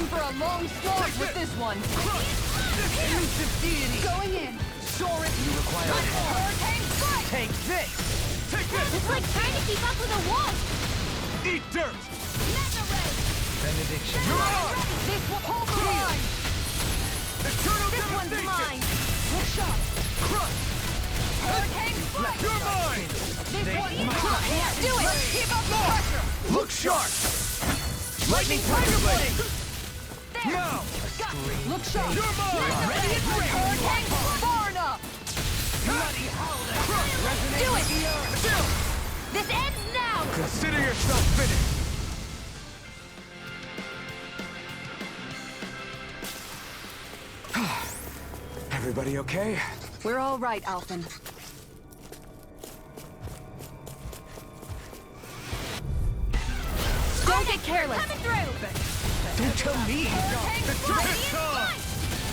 for a long slog with this one. Elusive deity. Going in. Soar it. You require a hand. Hurricane strike. Take this. Take this. It's like trying to keep up with a wolf. Eat dirt. Mega ray. Benediction. This will hold the line. Eternal This one's devastation. mine. Look sharp. Crush. Hurricane strike. You're mine. This one's mine. Do it. Keep up the pressure. Look sharp. Lightning Tiger Blade. Now. Look sharp. You're mine. Ready and ready. Hurricane far enough. Bloody howling. Resonate Do with it. the earth. Still. This ends now. Consider yourself finished. Everybody okay? We're all right, Alphen. Don't get careless. Coming through. Don't tell me. Hurricane The strike. truth is gone.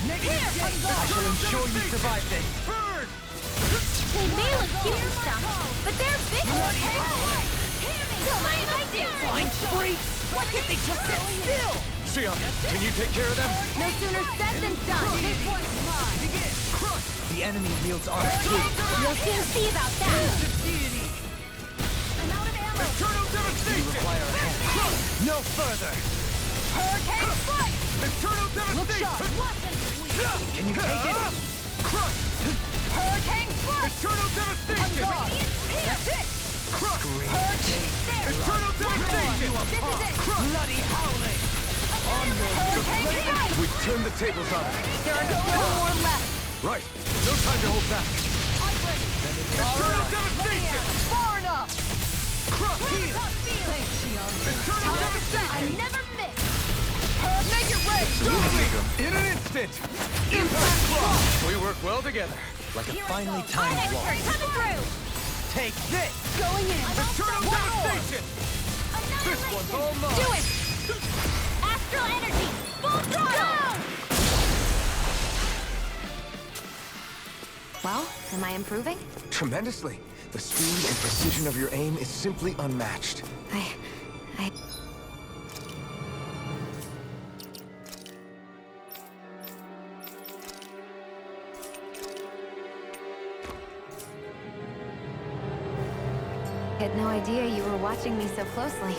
Negative change. I shall ensure you survive this. Burn. They may look cute and stuff, but they're big. Don't mind if I do. Blind spree. Why can't they just sit still? Sion, can you take care of them? No sooner said than done. This one's mine. Begin. Crush. The enemy wields arms too. You'll soon see about that. Deity. I'm out of ammo. Eternal devastation. Require a hand. Crush. No further. Hurricane strike. Eternal Look sharp. devastation. Can you take it? Crush. Hurricane strike. Eternal devastation. That's it. Crush. Hurricane. Eternal devastation. This is it. Bloody howling. Hurricane strike. We turn the tables on. There are no more left. Right. No time to hold back. I'm ready. Eternal devastation. Far enough. Crush. Heal. Thanks, Xion. Eternal I devastation. never miss. Make it rain. In an instant. Impact block. We work well together. Like a finely timed Our wall. expert coming through. Take this. Going in. Eternal One more. devastation. This one's all mine. Do it. Astral energy. Full throttle. Well, am I improving? Tremendously. The speed and precision of your aim is simply unmatched. I... had no idea you were watching me so closely.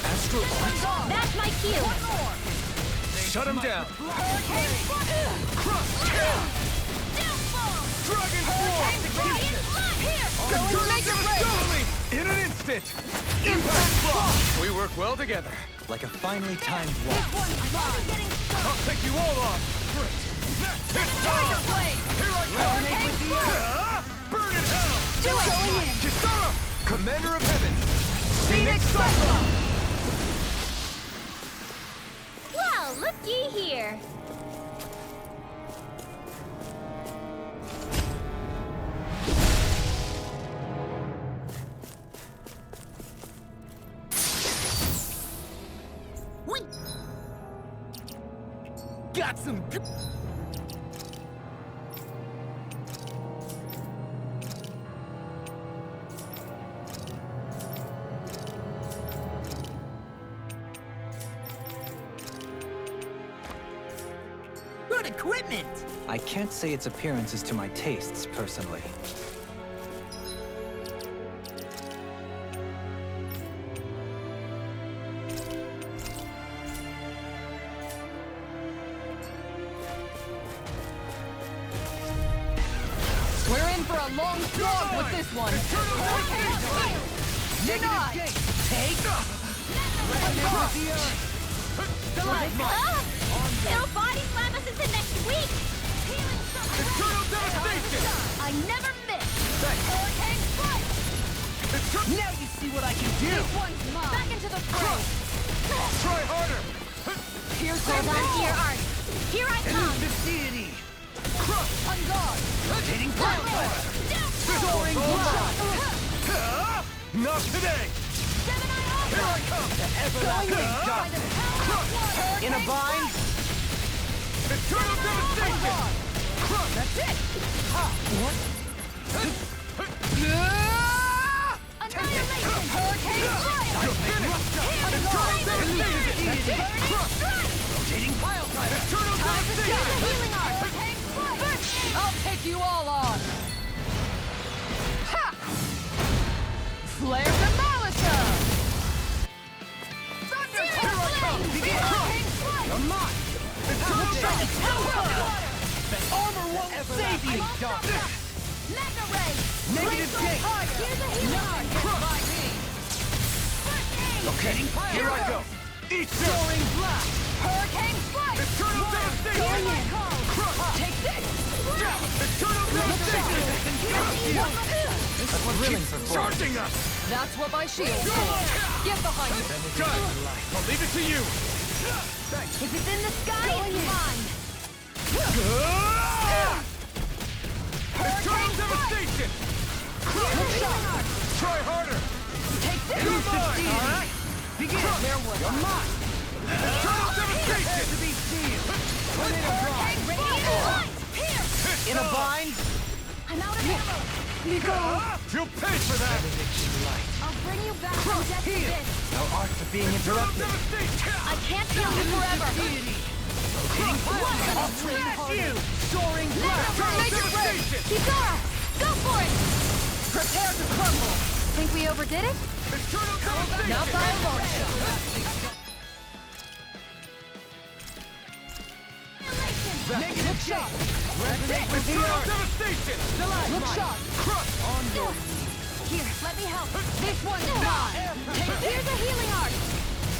That's my cue. Shut him down. Crush. Dragon in an instant. Impact block. We work well together. Like a finely timed wall. I'll take you all on. Great. It's time. Here I come. Burn in hell. Do it. Going in. Kisara, Commander of Heaven. Phoenix Cyclone. Well, looky here. We got some good. Good equipment! I can't say its appearance is to my tastes, personally. We're in for a long slog with this one. Denied! Take! It'll body slam us into next week! Eternal devastation! I never miss! Hurricane strike! Now you see what I can do! This one's mine! Back into the fray! Try harder! Here's Hold on to your art! Here I come! The deity! On guard! Hitting Soaring blast! Not today! Here I come! The everlasting dark! In a bind! Eternal devastation! That's it! Annihilation! Hurricane strike! You're finished! Eternal devastation! Rotating pile driver! Eternal devastation! Healing art! Hurricane strike! I'll take you all on! Ha! Flare demolition! Thunder! Here I come! Begin! Hurricane strike! You're mine! Eternal devastation! Armor won't save you, dark! Mega ray! Negative gate! Here's a healing art! By me! Okay, here I go! Eat soaring blast! Hurricane strike! Eternal devastation! Take this! Eternal devastation! Thrilling performance. Charging us! That's what my shield's for. Get behind me! Good! I'll leave it to you! If it's in the sky, it's mine! Eternal devastation! Try harder! Take this! You're mine! Alright? Begin! You're mine! Eternal devastation! To be seen! Hurricane strike! Here! In a bind? I'm out of ammo! You'll pay for that! I'll bring you back from death to this! No arts are being Eternal interrupted. devastation! I can't heal you forever! I'll smash you! Soaring blast! Make it rain! Kizara! Go for it! Prepare to crumble! Think we overdid it? Eternal devastation! Not by a long shot! Negative shot! Resonate with the earth! Devastation! Look shot! Crush! On your Here, let me help! This one's mine! Here's a healing art!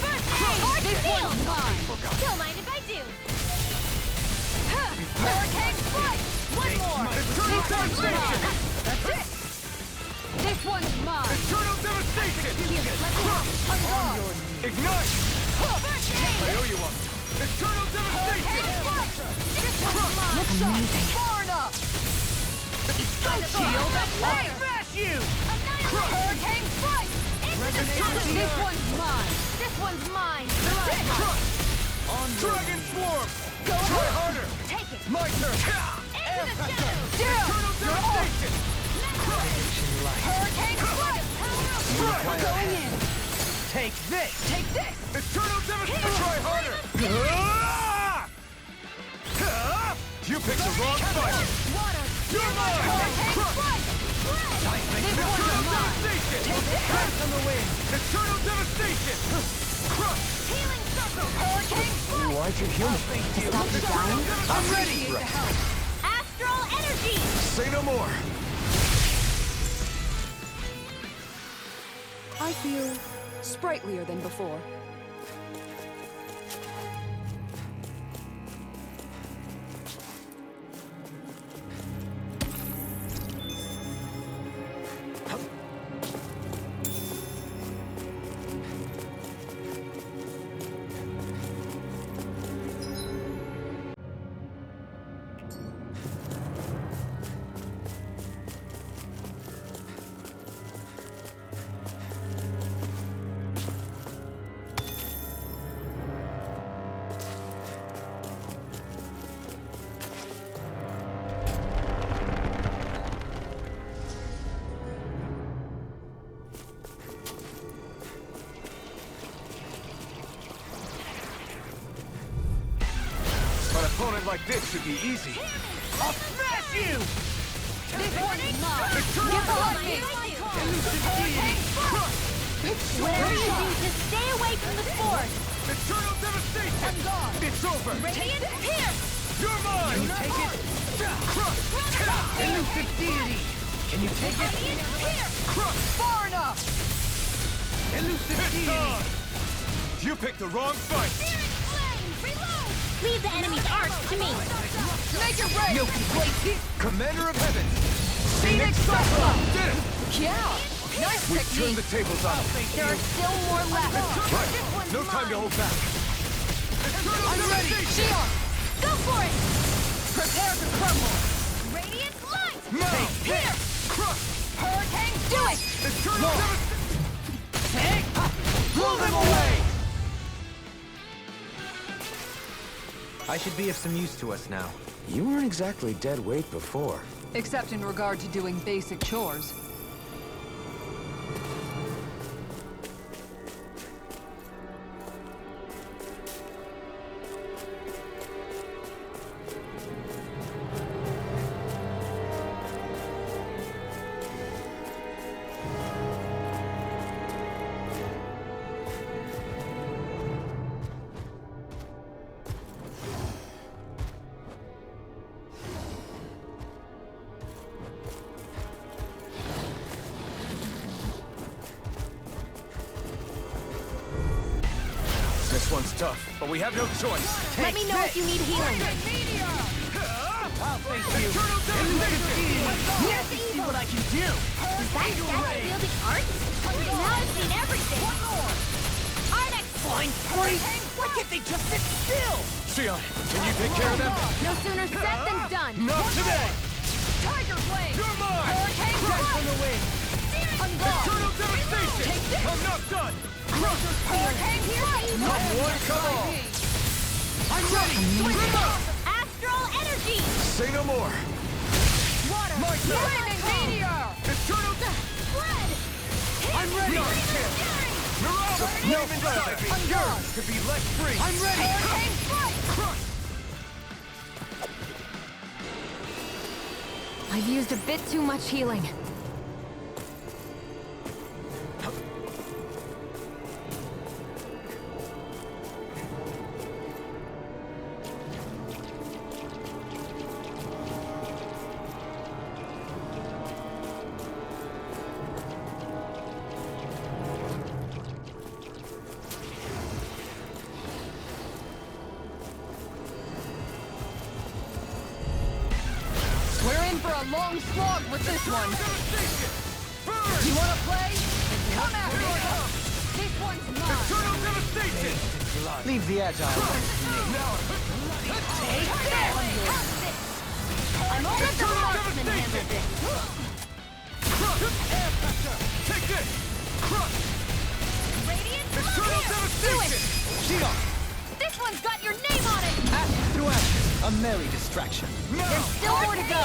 First aid! Hard This heal! one's mine! Don't mind if I do! Hurricane strike! One more! Eternal devastation! That's it! This one's mine! Eternal devastation! Here, let me help! On guard! Ignite! First I aid! owe you one! Eternal devastation! This one's mine! Look shot! Far enough! Shield and fire! Smash you! Hurricane strike! This one's mine! This one's mine! Dragon swarm! Go Try harder! Take it! My turn! Into the shadows! Eternal devastation! Hurricane strike! Strike! Going in! Take this! Take this! Eternal devastation! Try harder! You picked the wrong fight! Water! You're mine! Hurricane strike! This one's Eternal mine! devastation! Take this! Hands on the wind! Eternal devastation! Crush! Healing circle! Hurricane strike! Why'd you heal me? To stop you dying? I'm ready! Astral energy! Say no more! I feel sprightlier than before. An opponent like this should be easy. I'll smash you! This one's mine! Eternal Get behind me! Hurricane Crush! Whatever you do, just stay away from the sword! Eternal devastation! I'm gone! It's over! Radiant pierce! You're mine! Can you take it? Crush! Elusive deity! Can you take it? Radiant pierce! Crush! Far enough! It's on! You picked the wrong fight! Leave the enemy's arcs to me. Make it rain! Commander of Heaven! Phoenix Cyclone! Did it! Yeah! Nice We've turned technique! the tables on them. There are still more left. Right. No time to hold back. I'm ready! Shion! Go for it! Prepare to crumble! Radiant light! Now! Here! Crush! Hurricane, do it! Eternal devastation! Take! Blow them away! I should be of some use to us now. You weren't exactly dead weight before. Except in regard to doing basic chores. This one's tough, but we have no choice. Let me know if you need healing. I'll face you. Here's the evil. What I can do! Is that wielding art? Now I've seen everything. Art Fine freak! Why can't they just sit still? Shion, can you take care of them? No sooner said than done. Not today! Tiger Blade! You're mine! Hurricane Crash Strike! on the wing! Unguard! Eternal devastation! Take this! I'm not done! Hurricane Strike! Come one, come all! I'm ready! Swim up! Astral energy. Say no more! Water! My turn! Flaming meteor! Eternal Spread. I'm ready! Mirage! No Even further! diving! Unguard! Could be less free! I'm ready! Hurricane strike. Crush! I've used a bit too much healing. We're in for a long slog with this one. Burn! You wanna play? Come at me! This one's mine! Eternal devastation! Leave the agile ones to me. Take this! I'm only the marksman handle this! Crush! Air pressure! Take this! Crush! Radiant Eternal devastation! Shion! This one's got your name on it. Ashes through ashes. A merry distraction. Now! Still more to go.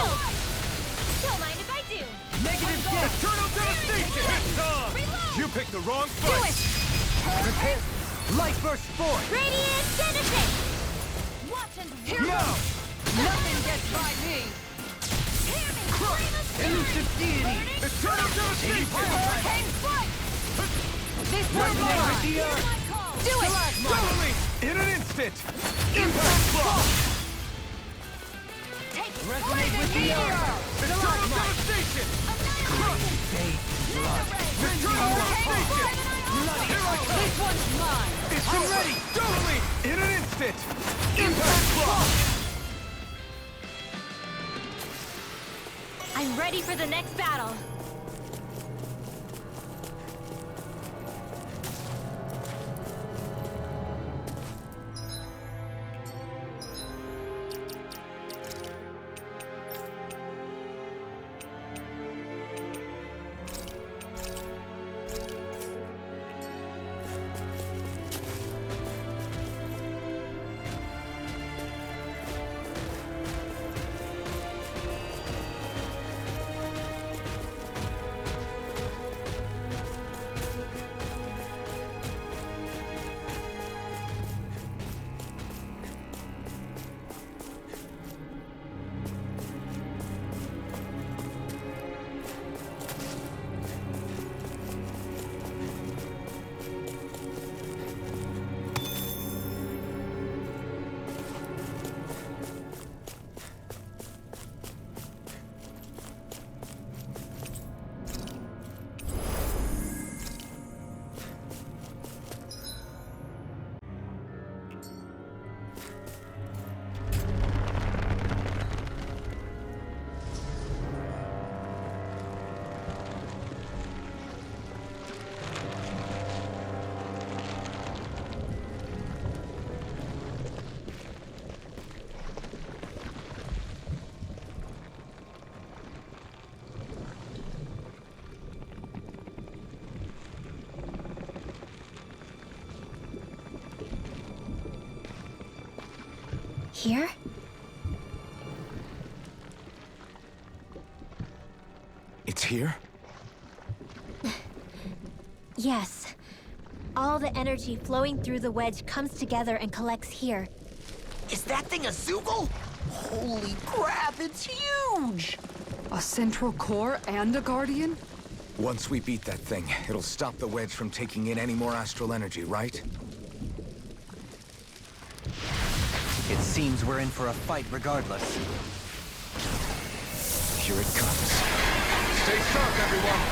Don't mind if I do. Negative death! Eternal devastation! It's on! You picked the wrong Do fight! it. Prepare. Light burst forth. Radiant genesis. Watch and Now! Nothing gets by me! Elusive deity! Eternal devastation! Hurricane strike! This one's mine! the earth! Do it. Totally! In an instant! Impact block! Take it. Resonate with the earth! Eternal devastation! Crush! Eternal devastation! Here I come! This one's mine! It's ready! Totally! In an instant! Impact block! I'm ready for the next battle. here? It's here? Yes. All the energy flowing through the wedge comes together and collects here. Is that thing a Zoogle? Holy crap, it's huge! A central core and a guardian? Once we beat that thing, it'll stop the wedge from taking in any more astral energy, right? It seems we're in for a fight regardless. Here it comes. Stay sharp, everyone!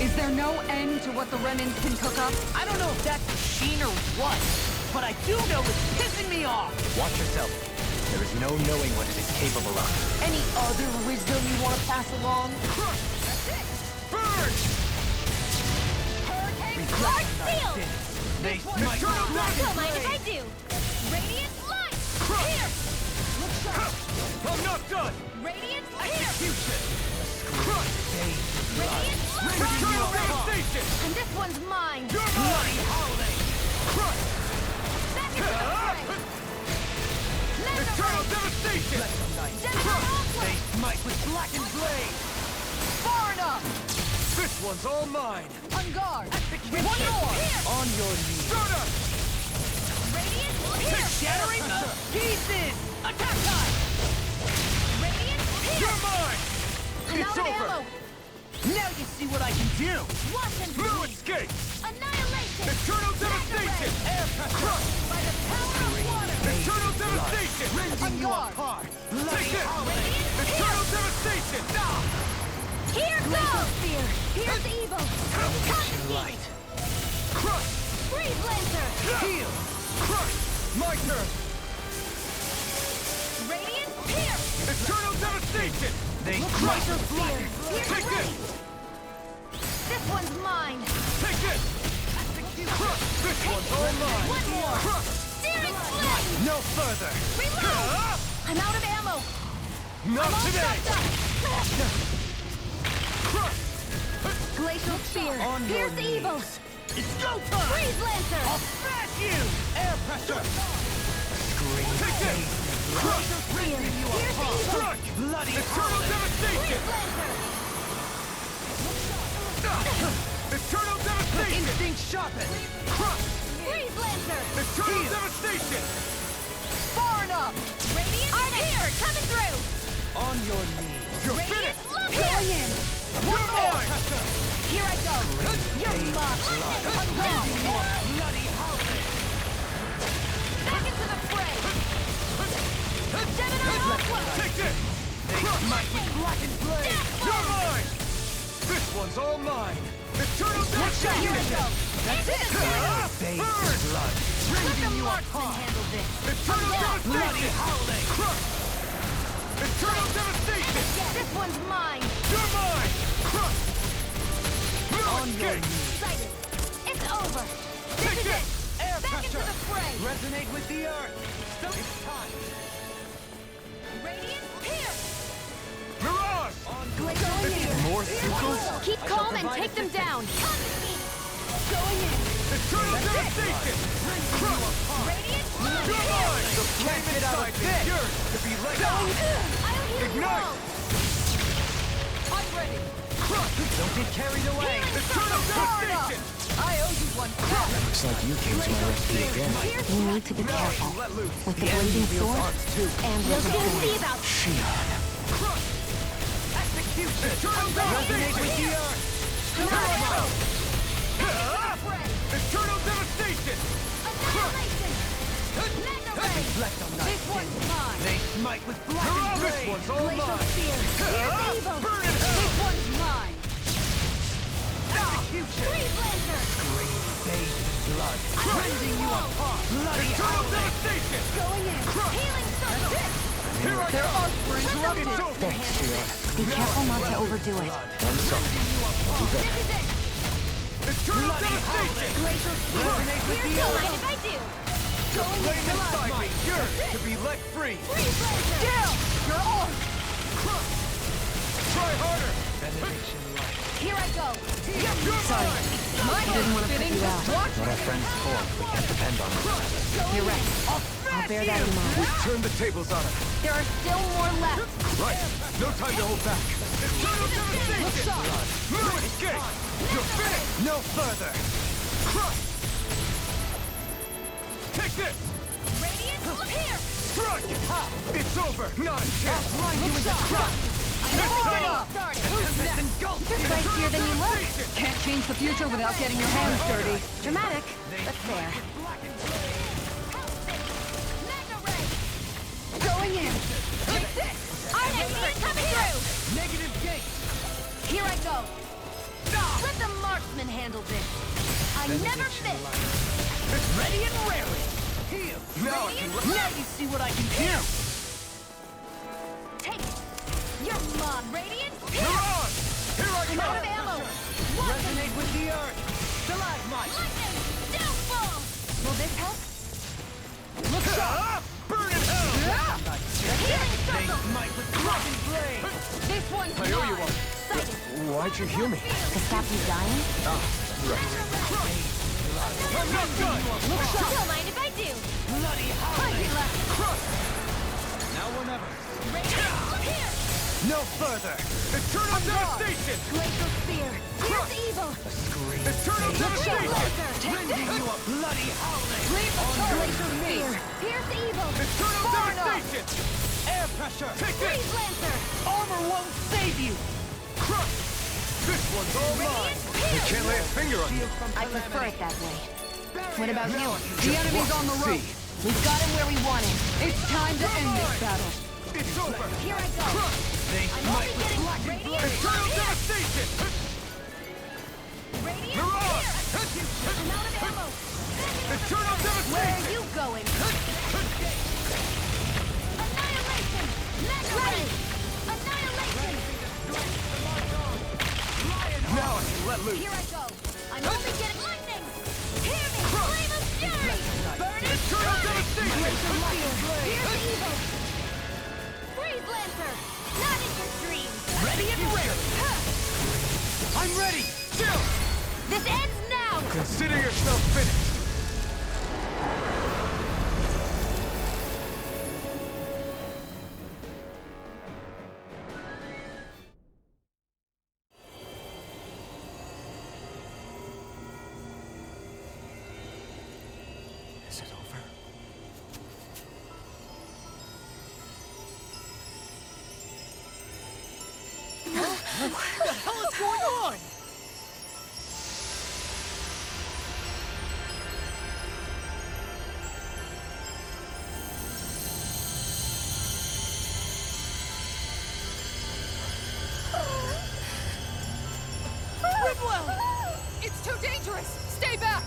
Is there no end to what the Renans can cook up? I don't know if that's machine or what, but I do know it's pissing me off! Watch yourself. There is no knowing what it is capable of. Any other wisdom you want to pass along? That's it! Burn! Hurricane Large Seal! They Don't mind if I do! Radiant Light! Here! I'm not done! Radiant here! Execution! Crush! Radiant Light! Eternal devastation! And this one's mine! You're mine! Holiday! Crush! Back into the fray! Eternal devastation! They smite with blackened blade! Far enough! This one's all mine! On guard! Execution! One more! On your knees! Start up! Radiant here! Shattering the pieces! Attack time! Radiant here! You're mine! I'm It's out of over! ammo! Now you see what I can do! Watch and No bleed! escape! Annihilation! Eternal devastation! Air pressure! By the power of water! Eternal devastation! On guard! Take this! Eternal devastation! Here goes! Fear! Here's evil! Domination light. Crush! Freeze Lancer! Heal! Crush! My turn! Radiant here! Eternal devastation! They Crush of fear! Here's Take this! Rain! This one's mine! Take this! Crush! This one's all mine! One more! Crush! Searing Flame! No further! Reload! I'm out of ammo! Not I'm all today! stopped up! Crush! Glacial Spear! On your Here's evil! It's go time! Freeze Lancer! Smash you! Air pressure! Take this! Glacial Spear! Here's evil! Crush! Bloody Eternal devastation! Freeze Lancer! Eternal devastation! Instinct sharpened! Crush! Freeze Lancer! Eternal devastation! Far enough! Radiant I'm here! Coming through! On your knees! You're Radiant finished! love Going here! in! You're mine! Here I go! You're mine! Bloody holiday! Back into the fray! Gemini Aqua! Take this! Smite with blackened blade! You're mine! This one's all mine! Eternal Here I devastation! go! That's it! Burn! Let the marksman handle this! Eternal devastation! holiday! Crush! Eternal devastation! This one's mine! You're mine! Crush! No escape! Excited! It's over! This is it! Back into the fray! Resonate with the earth! It's time! Radiant here! Mirage! Going in! More Zuggles? Keep calm and take them down! Going in! Eternal devastation! Crush! Radiant You're mine! The flame inside is yours to be let go! I'll heal you Ignite! all! I'm ready! Crush! Don't get carried away. Eternal devastation! I owe you one! Looks like you came to my rescue again. We need to be careful Let loose! with the blazing sword and we'll soon see about Crush! Execution! Eternal devastation! Eternal devastation! annihilation! Mega ray! This one's mine! They smite with This blackened blade! one's all Glacial mine! spear! Here's evil! Burn in This hell! one's mine! Freeze Lancer! Blood. Rending you apart! Eternal devastation! Going in! Healing circle! Here I Their go! arcs were interrupted! It's over! Thanks, Fiona. Be careful not to overdo it. I'm sorry. I'll do This better. is it! Eternal devastation! Glacial spear! Don't mind if I do! Going in! Flame inside me, yours to be let free! Freeze Lancer! Down! Your arm! Try harder! Benediction light. Here I go. Sorry. My Didn't want to put fitting. you out. Watch What are friends for? We can't depend on them. You're right. I'll bear that in mind. We've turned the tables on him. There are still more left. Right. No time to hold back. Look sharp. Move, escape. You're finished. No further. Crush. Take this. Radiant, here. Strike. It's over. Not a chance. Look sharp. You're spicier than you look. Can't change the future without getting your hands dirty. Dramatic, but fair. Going in. Take this. Our next coming through. Negative gate. Here I go. Let the marksman handle this. I never miss. It's ready and raring. Heal. Now I can Now you see what I can do. Take it. You're mine, Radiant. Mirage! Here I I'm out of come! ammo. Resonate with the earth. Stalagmite. Lightning. Downfall. Will this help? Look up! Burn in hell! Healing They circle. smite with dragon blade. This one's I owe you mine. one. Sighted. Why'd you heal me? To stop you dying? Right. I'm not done! Don't mind if I do. Bloody Plenty left. Now or never. Radiant, here. No further! Eternal devastation! Glacial spear. Here's the evil. Eternal devastation! Laser. Take this. You a bloody howling. Leave the glacial spear. Here's the evil. Eternal Far enough. devastation! Air pressure. Take this! Freeze Lancer. Armor won't save you. Crush! This one's all mine! Radiant, I here. can't lay a finger on you. I prefer it that way. What about you? The enemy's on the rope. We've got him where we want him. It's time to end this battle. It's over! Here I go. They I'm only smite with getting blackened Radiant. Eternal Here. devastation! Radiant, Mirage! here. I'm out of ammo. Eternal Where are devastation! you going? Annihilation. Ready. Annihilation. Now I can let loose! Here I go. I'm only getting lightning. Hear me. Flame of fury. Burning Eternal sun. devastation! Here's the evil. Freeze Lancer. Not in your dreams. ready and rare. I'm ready. Still! This ends now. Consider yourself finished! Is it over? What the hell is going on? Whipwell. It's too dangerous. Stay back.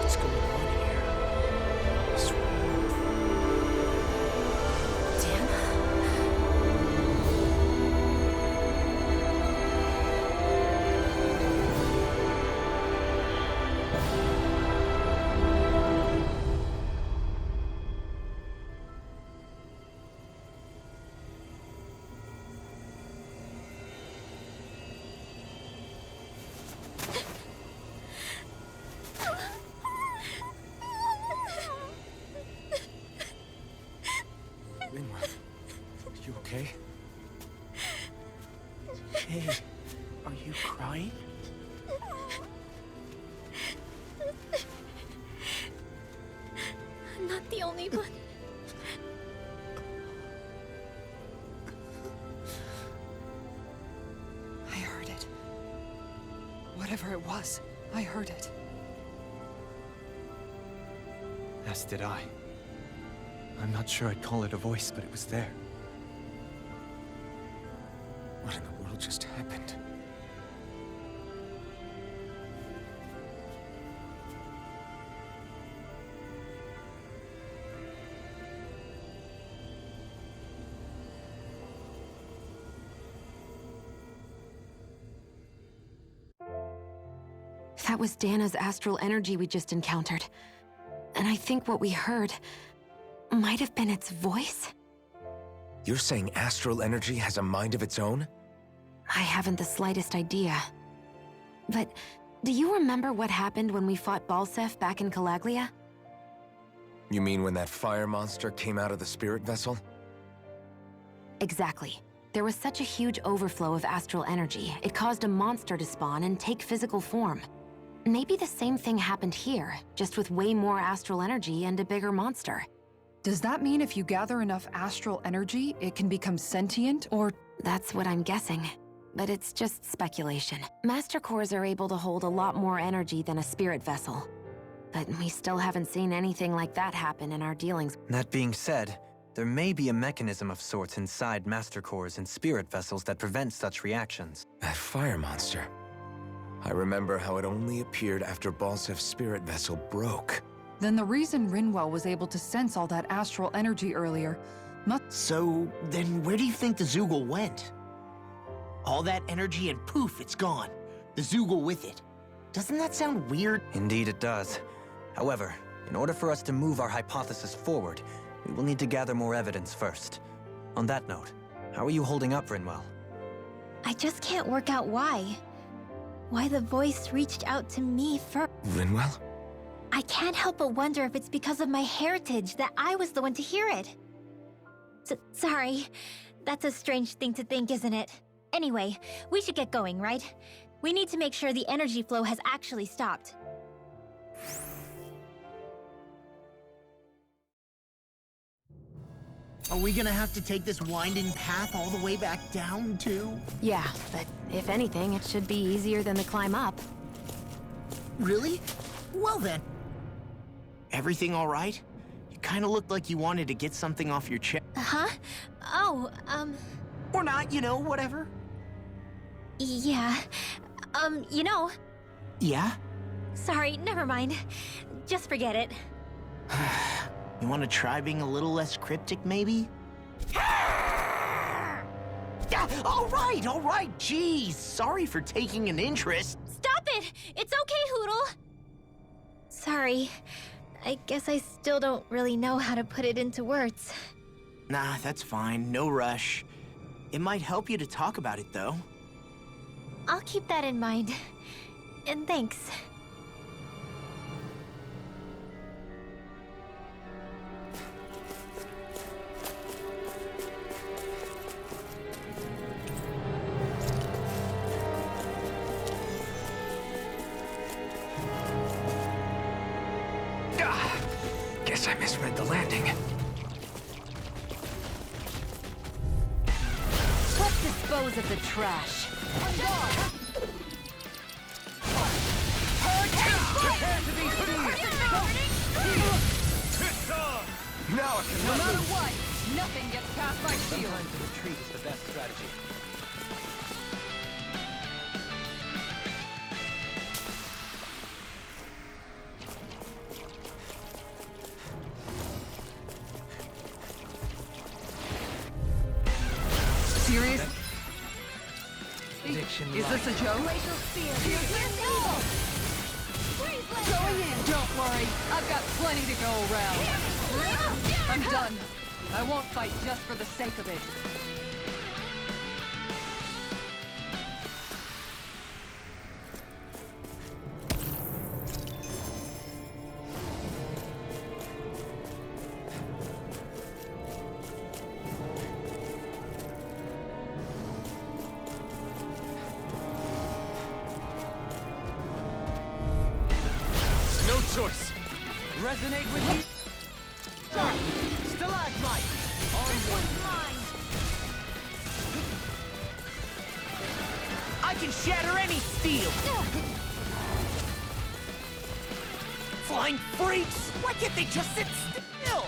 What's going on here? Lingua, you okay? Hey, are you crying? kill me, but... I heard it. Whatever it was, I heard it. As did I. I'm not sure I'd call it a voice, but it was there. What in the world just happened? That was Dana's astral energy we just encountered. And I think what we heard might have been its voice? You're saying astral energy has a mind of its own? I haven't the slightest idea. But do you remember what happened when we fought Balsef back in Calaglia? You mean when that fire monster came out of the spirit vessel? Exactly. There was such a huge overflow of astral energy, it caused a monster to spawn and take physical form. Maybe the same thing happened here, just with way more astral energy and a bigger monster. Does that mean if you gather enough astral energy, it can become sentient, or... That's what I'm guessing. But it's just speculation. Master cores are able to hold a lot more energy than a spirit vessel. But we still haven't seen anything like that happen in our dealings. That being said, there may be a mechanism of sorts inside Master Cores and spirit vessels that prevents such reactions. That fire monster. I remember how it only appeared after Balsef's spirit vessel broke. Then the reason Rinwell was able to sense all that astral energy earlier must... So, then where do you think the Zoogle went? All that energy and poof, it's gone. The Zoogle with it. Doesn't that sound weird? Indeed it does. However, in order for us to move our hypothesis forward, we will need to gather more evidence first. On that note, how are you holding up, Rinwell? I just can't work out why. Why the voice reached out to me first. Rinwell? I can't help but wonder if it's because of my heritage that I was the one to hear it. Sorry. That's a strange thing to think, isn't it? Anyway, we should get going, right? We need to make sure the energy flow has actually stopped. Are we gonna have to take this winding path all the way back down, too? Yeah, but if anything, it should be easier than the climb up. Really? Well then. Everything all right? You kinda looked like you wanted to get something off your chest. Huh? Oh, Or not, you know, whatever. yeah. You know... Yeah? Sorry, never mind. Just forget it. You wanna try being a little less cryptic, maybe? All right, jeez. Sorry for taking an interest. Stop it! It's okay, Hootle! Sorry. I guess I still don't really know how to put it into words. Nah, that's fine. No rush. It might help you to talk about it, though. I'll keep that in mind. And thanks. Guess I misread the landing. Let's dispose of the trash. On guard! Prepare to be seized! Now I can No matter what, nothing gets past my shield. Time to retreat is the best strategy. Serious? Addiction Is this a joke? Going in. Don't worry, I've got plenty to go around. I'm done. I won't fight just for the sake of it. No choice. Resonate with me. can shatter any steel! Flying freaks! Why can't they just sit still?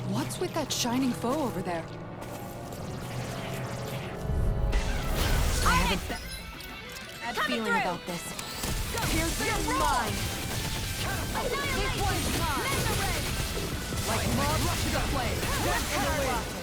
What's with that shining foe over there? I have a bad feeling about this. Here's your mine. This one's mine. Like moths to the flame. Let's cut our losses.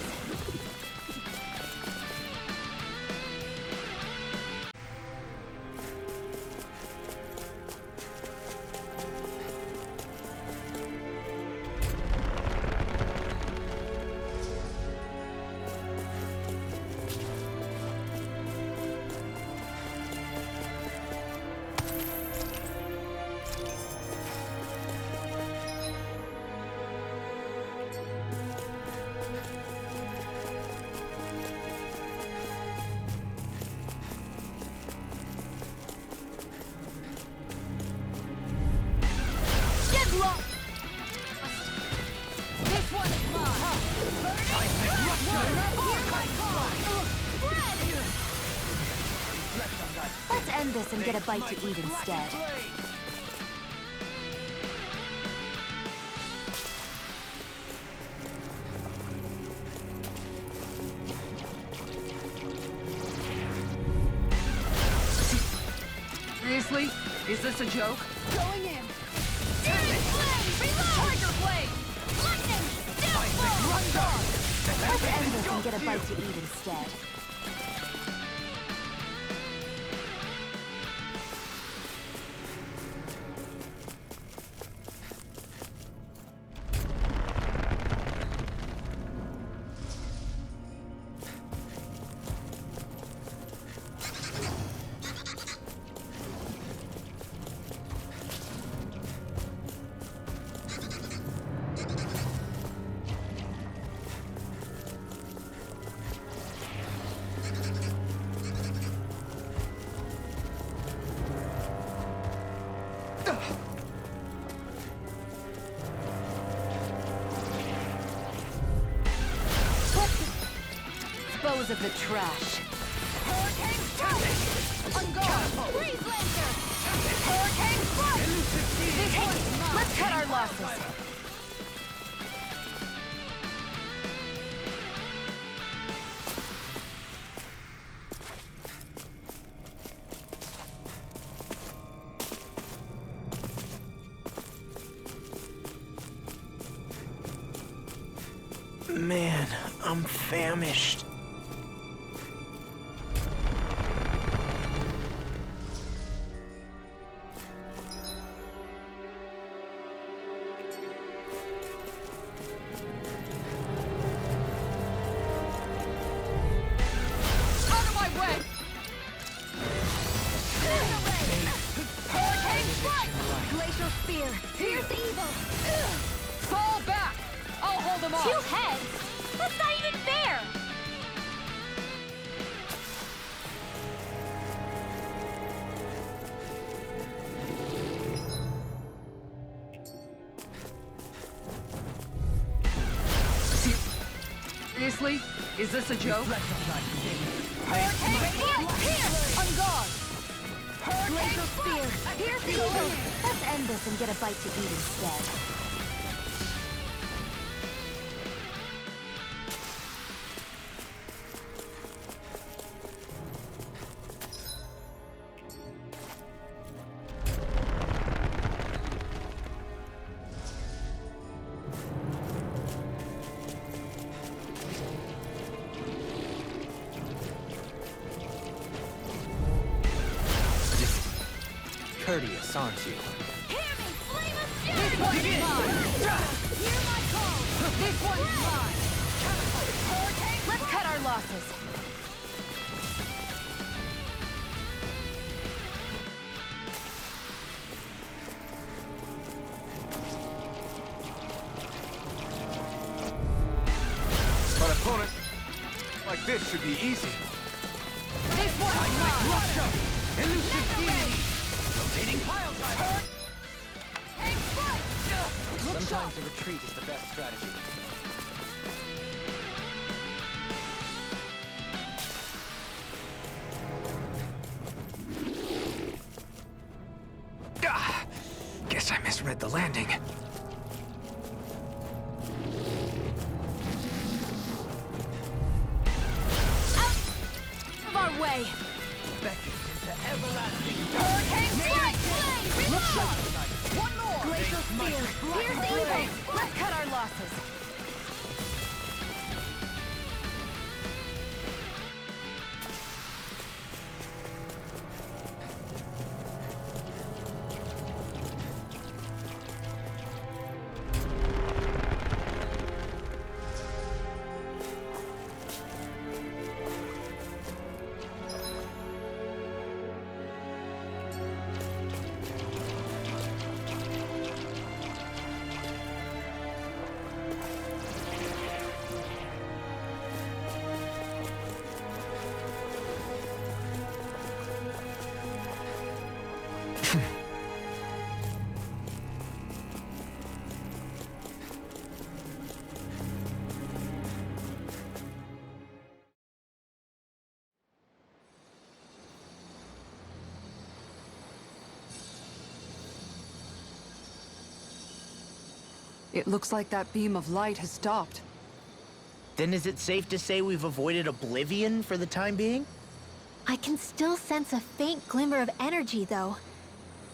Let's end this and get a bite to eat instead. Seriously? Is this a joke? Going in. Fury flame! Reload! Tiger flame! Lightning! Still run dog! Let's end this and get a bite to eat instead. Dispose of the trash. Hurricane strike! On guard! Freeze Lancer! Hurricane strike! This one's mine! Let's cut our losses. Man, I'm famished. Out of my way! Hurricane strike! Glacial spear. Here's evil. Fall back! I'll hold them off! 2 heads? That's not even fair! Seriously? Is this a joke? Hurricane strike! Here! On guard! Glacial spear. Here's evil. Let's end this and get a bite to eat instead. Courteous, aren't you? Hear me! Flame of fury! This one's mine! Hear my call! This one's mine! Hurricane! Let's cut our losses. An opponent like this should be easy. This one's mine! Elusive beam! Rotating pile driver! Hey, foot! Look sharp! Sometimes a retreat is the best strategy. Guess I misread the landing. Of our way! Beckon into everlasting Hurricane strike! Look sharp! One more! Glacial steel! Here's the evil! Let's cut our losses! It looks like that beam of light has stopped. Then is it safe to say we've avoided oblivion for the time being? I can still sense a faint glimmer of energy, though.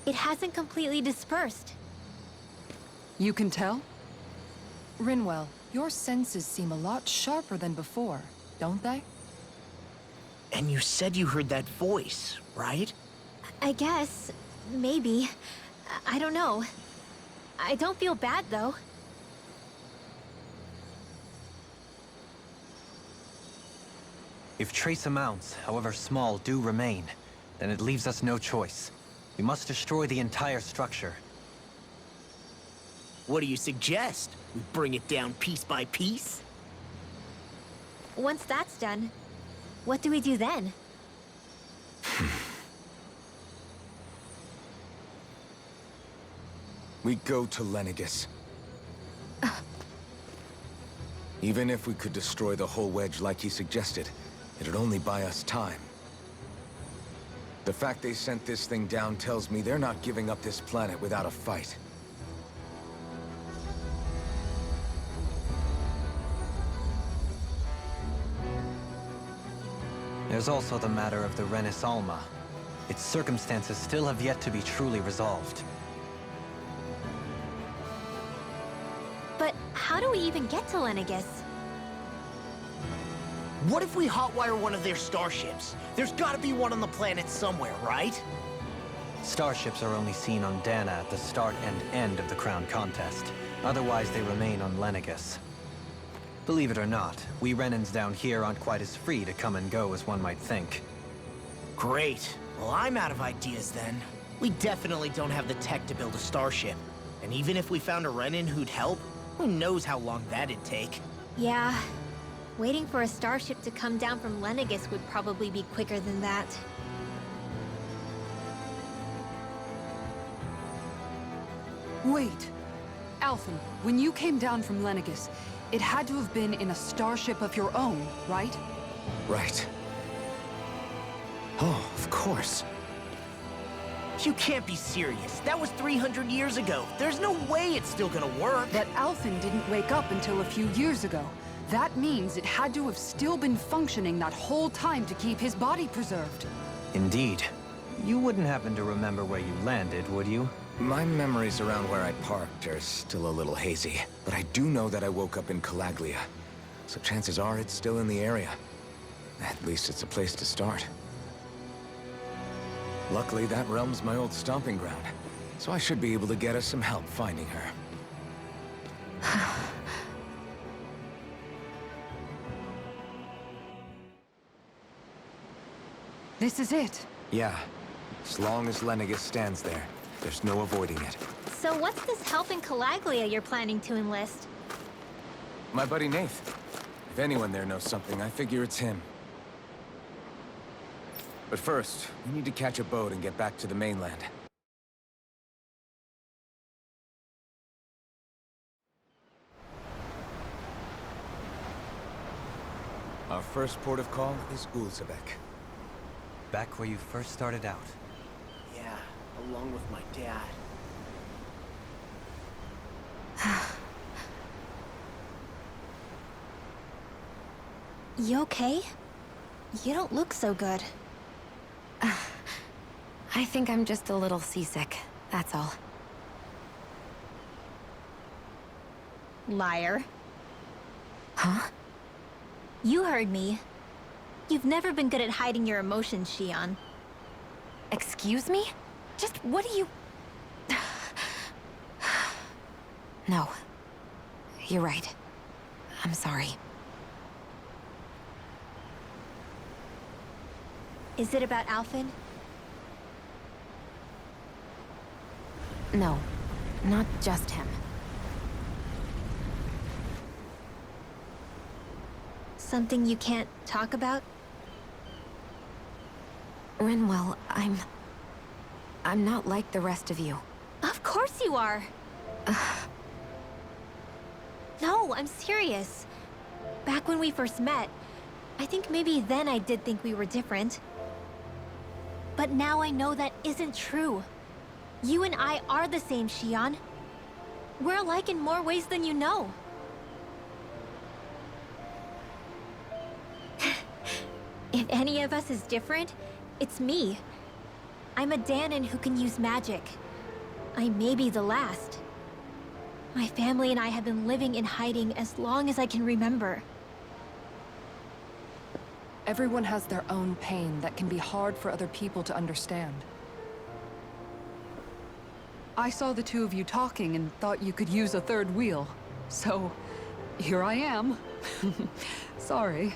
It hasn't completely dispersed. You can tell? Rinwell, your senses seem a lot sharper than before, don't they? And you said you heard that voice, right? I guess. Maybe. I don't know. I don't feel bad, though. If trace amounts, however small, do remain, then it leaves us no choice. We must destroy the entire structure. What do you suggest? We bring it down piece by piece? Once that's done, what do we do then? We go to Lenegus. Even if we could destroy the whole wedge like he suggested, it'd only buy us time. The fact they sent this thing down tells me they're not giving up this planet without a fight. There's also the matter of the Renis Alma. Its circumstances still have yet to be truly resolved. But how do we even get to Lenegus? What if we hotwire one of their starships? There's gotta be one on the planet somewhere, right? Starships are only seen on Dana at the start and end of the Crown Contest. Otherwise, they remain on Lenegus. Believe it or not, we Renans down here aren't quite as free to come and go as one might think. Great. Well, I'm out of ideas then. We definitely don't have the tech to build a starship. And even if we found a Renin who'd help, who knows how long that'd take. Yeah. Waiting for a starship to come down from Lenegus would probably be quicker than that. Wait. Alphen, when you came down from Lenegus, it had to have been in a starship of your own, right? Right. Oh, of course. You can't be serious. That was 300 years ago. There's no way it's still gonna work. But Alphen didn't wake up until a few years ago. That means it had to have still been functioning that whole time to keep his body preserved. Indeed. You wouldn't happen to remember where you landed, would you? My memories around where I parked are still a little hazy, but I do know that I woke up in Calaglia. So chances are it's still in the area. At least it's a place to start. Luckily, that realm's my old stomping ground, so I should be able to get us some help finding her. This is it. Yeah. As long as Lenegus stands there, there's no avoiding it. So what's this help in Calaglia you're planning to enlist? My buddy Nath. If anyone there knows something, I figure it's him. But first, we need to catch a boat and get back to the mainland. Our first port of call is Ulzebek. Back where you first started out. Yeah, along with my dad. You okay? You don't look so good. I think I'm just a little seasick, that's all. Liar. Huh? You heard me. You've never been good at hiding your emotions, Shion. Excuse me? Just what do you... No. You're right. I'm sorry. Is it about Alphen? No. Not just him. Something you can't talk about? Rinwell, I'm not like the rest of you. Of course you are! No, I'm serious. Back when we first met, I think maybe then I did think we were different. But now I know that isn't true. You and I are the same, Shion. We're alike in more ways than you know. If any of us is different, it's me. I'm a Danon who can use magic. I may be the last. My family and I have been living in hiding as long as I can remember. Everyone has their own pain that can be hard for other people to understand. I saw the two of you talking and thought you could use a third wheel. So, here I am. Sorry.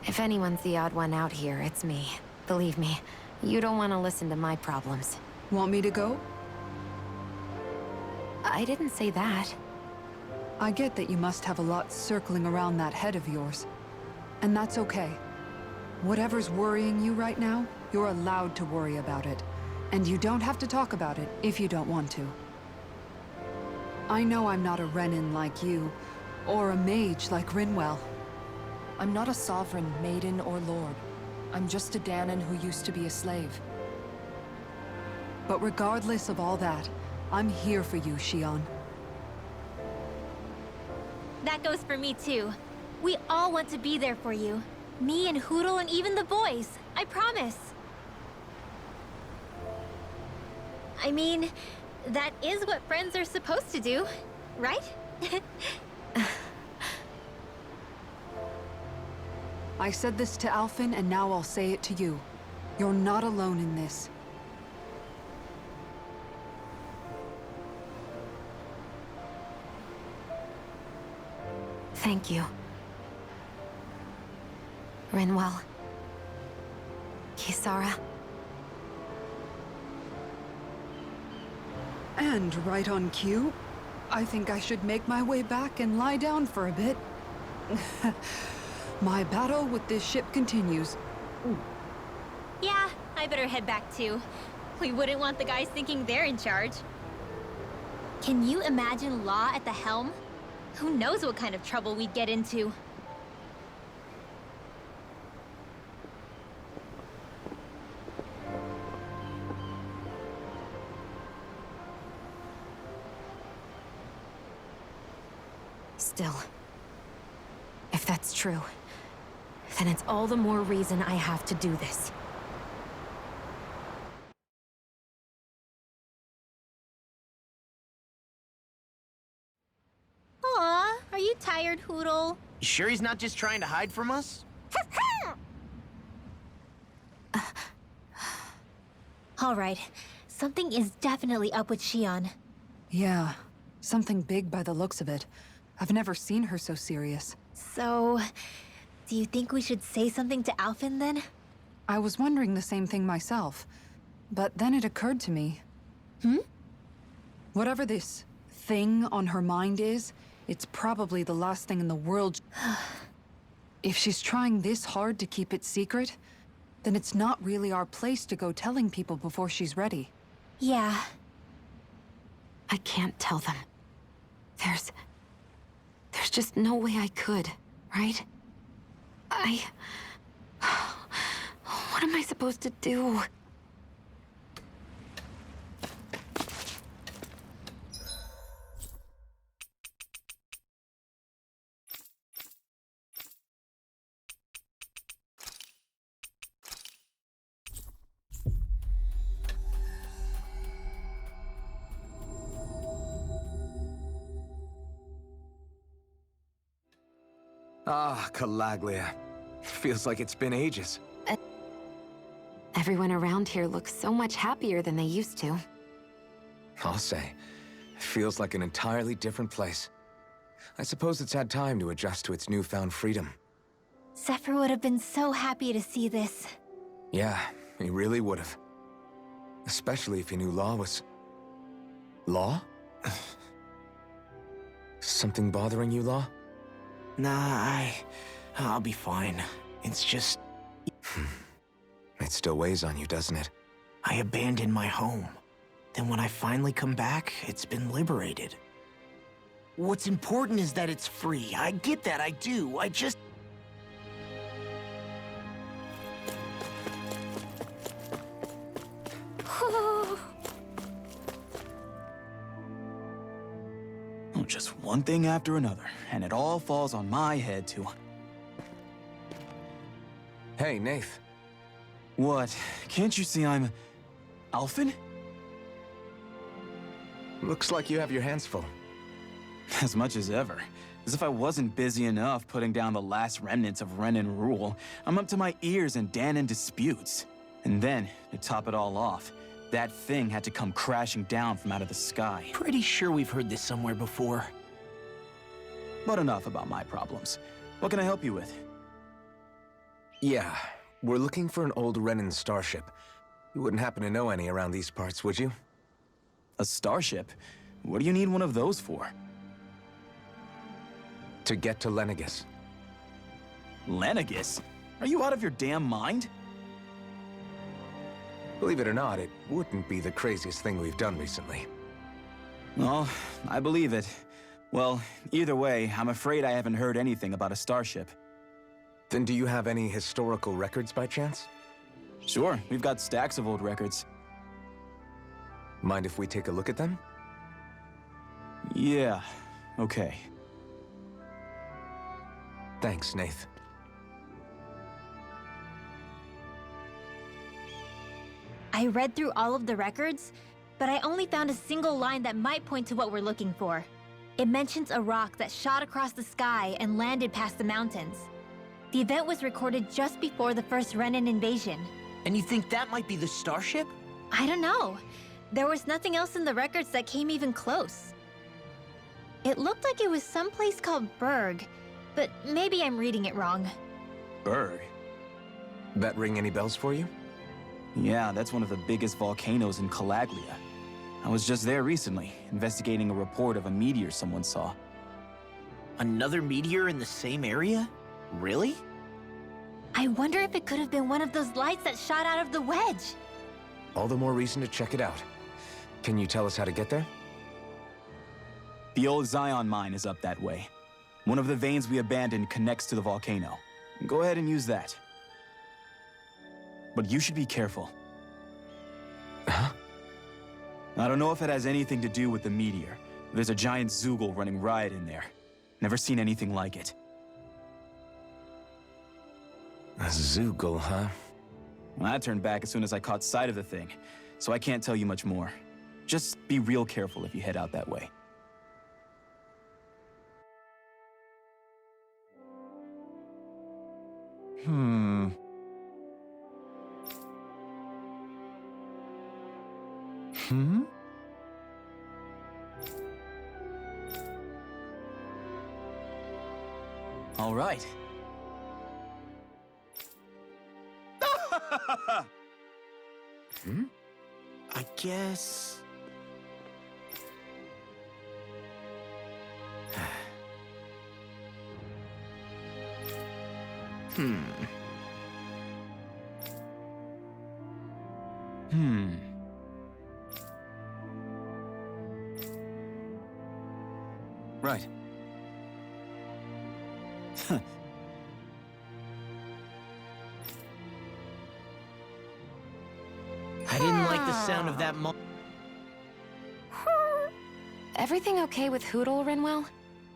If anyone's the odd one out here, it's me. Believe me, you don't want to listen to my problems. Want me to go? I didn't say that. I get that you must have a lot circling around that head of yours. And that's okay. Whatever's worrying you right now, you're allowed to worry about it. And you don't have to talk about it if you don't want to. I know I'm not a Renin like you, or a mage like Rinwell. I'm not a sovereign, maiden, or lord. I'm just a Danon who used to be a slave. But regardless of all that, I'm here for you, Shion. That goes for me too. We all want to be there for you. Me and Hootle and even the boys. I promise. I mean, that is what friends are supposed to do, right? I said this to Alphen, and now I'll say it to you. You're not alone in this. Thank you. Rinwell. Kisara. And right on cue, I think I should make my way back and lie down for a bit. My battle with this ship continues. Yeah, I better head back too. We wouldn't want the guys thinking they're in charge. Can you imagine Law at the helm? Who knows what kind of trouble we'd get into? Still, if that's true, then it's all the more reason I have to do this. Aw, are you tired, Hootle? You sure he's not just trying to hide from us? All right, something is definitely up with Shion. Yeah, something big by the looks of it. I've never seen her so serious. So, do you think we should say something to Alphen then? I was wondering the same thing myself, but then it occurred to me. Whatever this thing on her mind is, it's probably the last thing in the world. If she's trying this hard to keep it secret, then it's not really our place to go telling people before she's ready. Yeah. I can't tell them. There's just no way I could, right? What am I supposed to do? Ah, Calaglia. Feels like it's been ages. Everyone around here looks so much happier than they used to. I'll say. It feels like an entirely different place. I suppose it's had time to adjust to its newfound freedom. Zephyr would have been so happy to see this. Yeah, he really would have. Especially if he knew Law was... Law? Something bothering you, Law? Nah, I'll be fine. It's just... It still weighs on you, doesn't it? I abandoned my home. Then when I finally come back, it's been liberated. What's important is that it's free. I get that, I do. I just... Oh, just one thing after another, and it all falls on my head too. Hey, Nath. What? Can't you see I'm... Alphen? Looks like you have your hands full. As much as ever. As if I wasn't busy enough putting down the last remnants of Renan rule. I'm up to my ears in Danan disputes. And then, to top it all off, that thing had to come crashing down from out of the sky. Pretty sure we've heard this somewhere before. But enough about my problems. What can I help you with? Yeah, we're looking for an old Renan starship. You wouldn't happen to know any around these parts, would you? A starship? What do you need one of those for? To get to Lenegis. Lenegis? Are you out of your damn mind? Believe it or not, it wouldn't be the craziest thing we've done recently. Well, I believe it. Well, either way, I'm afraid I haven't heard anything about a starship. Then do you have any historical records by chance? Sure, we've got stacks of old records. Mind if we take a look at them? Yeah, okay. Thanks, Nath. I read through all of the records, but I only found a single line that might point to what we're looking for. It mentions a rock that shot across the sky and landed past the mountains. The event was recorded just before the first Renan invasion. And you think that might be the starship? I don't know. There was nothing else in the records that came even close. It looked like it was someplace called Berg, but maybe I'm reading it wrong. Berg? That ring any bells for you? Yeah, that's one of the biggest volcanoes in Calaglia. I was just there recently, investigating a report of a meteor someone saw. Another meteor in the same area? Really? I wonder if it could have been one of those lights that shot out of the wedge. All the more reason to check it out. Can you tell us how to get there? The old Zion mine is up that way. One of the veins we abandoned connects to the volcano. Go ahead and use that. But you should be careful. Huh? I don't know if it has anything to do with the meteor. There's a giant Zoogle running riot in there. Never seen anything like it. A Zoogle, huh? Well, I turned back as soon as I caught sight of the thing, so I can't tell you much more. Just be real careful if you head out that way. Hmm. All right. I guess... Right. I didn't like the sound of that Everything okay with Hootle, Rinwell?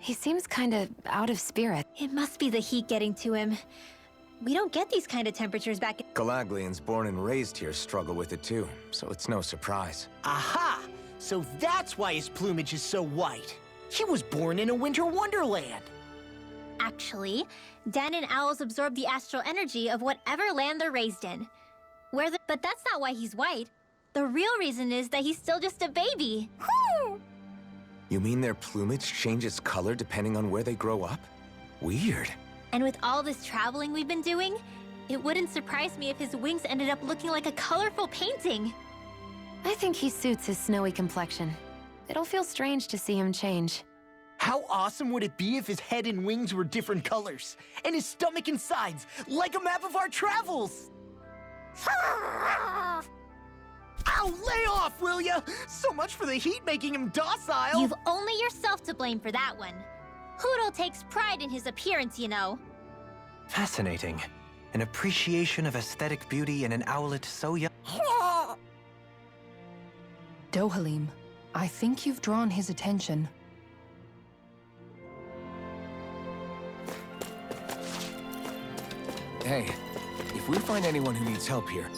He seems kinda out of spirit. It must be the heat getting to him. We don't get these kind of temperatures back in... Galaglians born and raised here struggle with it too, so it's no surprise. Aha! So that's why his plumage is so white. He was born in a winter wonderland. Actually, Dan and owls absorb the astral energy of whatever land they're raised in. But that's not why he's white. The real reason is that he's still just a baby. You mean their plumage changes color depending on where they grow up? Weird. And with all this traveling we've been doing, it wouldn't surprise me if his wings ended up looking like a colorful painting. I think he suits his snowy complexion. It'll feel strange to see him change. How awesome would it be if his head and wings were different colors, and his stomach and sides, like a map of our travels? Ow, lay off, will ya? So much for the heat making him docile. You've only yourself to blame for that one. Hootle takes pride in his appearance, you know. Fascinating. An appreciation of aesthetic beauty in an owlet so young. Dohalim, I think you've drawn his attention. Hey, if we find anyone who needs help here...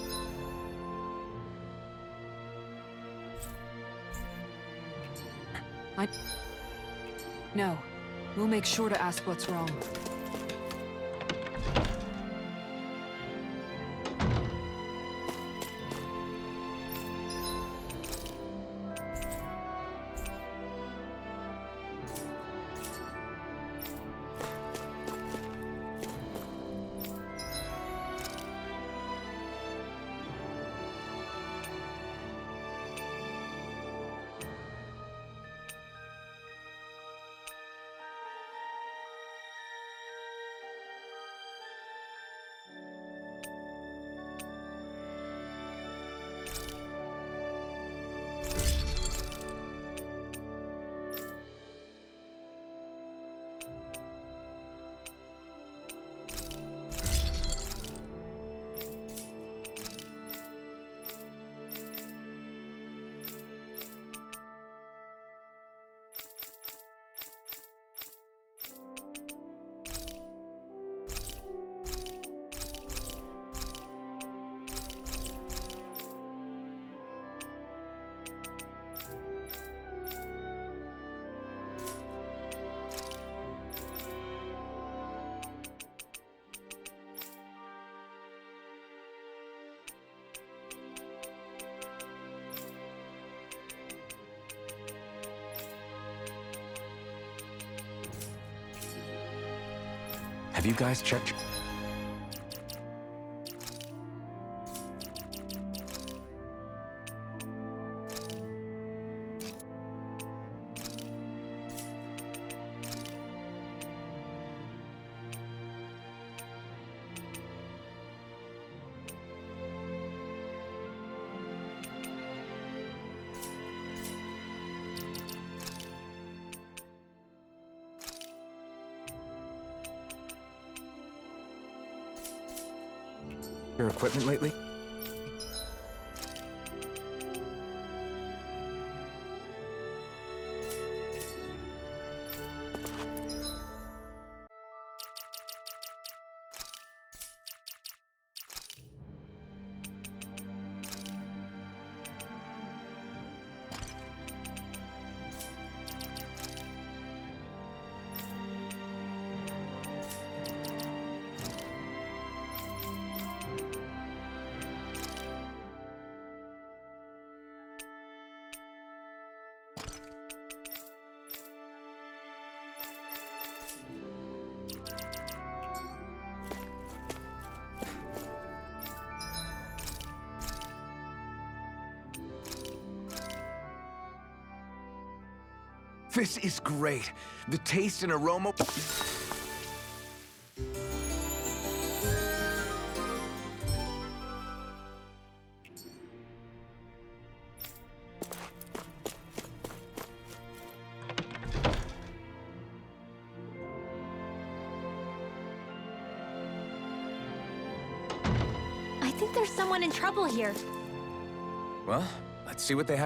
No. We'll make sure to ask what's wrong. Have you guys checked... your equipment lately? This is great. The taste and aroma... there's someone in trouble here. Well, let's see what they have.